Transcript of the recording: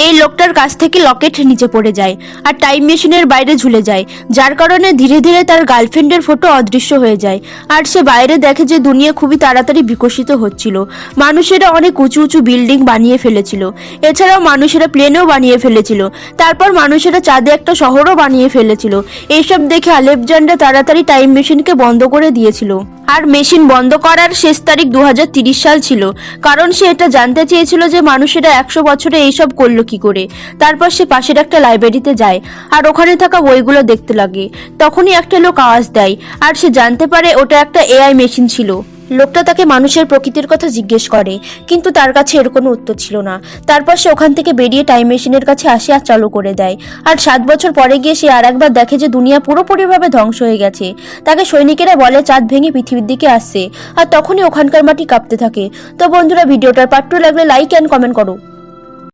এই লোকটার কাছ থেকে লকেট নিচে পড়ে যায় আর টাইম মেশিনের বাইরে ঝুলে যায়, যার কারণে ধীরে ধীরে তার গার্লফ্রেন্ডের ফটো অদৃশ্য হয়ে যায়। আর সে বাইরে দেখে যে দুনিয়া খুবই তাড়াতাড়ি বিকশিত হচ্ছিল। মানুষেরা অনেক উঁচু উঁচু বিল্ডিং বানিয়ে ফেলেছিল, এছাড়াও মানুষেরা প্লেনও বানিয়ে ফেলেছিল, তারপর মানুষেরা চাঁদে একটা শহরও বানিয়ে ফেলেছিল। এইসব দেখে আলেকজান্ডার তাড়াতাড়ি টাইম মেশিনকে বন্ধ করে দিয়েছিল। আর মেশিন বন্ধ করার শেষ তারিখ 2030 সাল ছিল, কারণ সে এটা জানতে চেয়েছিল যে মানুষেরা 100 বছরে এইসব করলো কি করে। তারপর সে পাশের একটা লাইব্রেরিতে যায় আর ওখানে থাকা বইগুলো দেখতে লাগে। তখনই একটা লোক আওয়াজ দেয় আর সে জানতে পারে ওটা একটা এআই মেশিন ছিল। লোকটা তাকে মানুষের প্রকৃতির কথা জিজ্ঞেস করে, কিন্তু তার কাছে এর কোনো উত্তর ছিল না। তারপর সে ওখান থেকে বেরিয়ে টাইম মেশিনের কাছে আসে আর চালু করে দেয়। আর 7 বছর পরে গিয়ে সে আর একবার দেখে যে দুনিয়া পুরোপুরিভাবে ধ্বংস হয়ে গেছে। তাকে সৈনিকেরা বলে চাঁদ ভেঙে পৃথিবীর দিকে আসছে, আর তখনই ওখানকার মাটি কাঁপতে থাকে। তো বন্ধুরা, ভিডিওটার পার্ট 2 লাগলে লাইক অ্যান্ড কমেন্ট করো।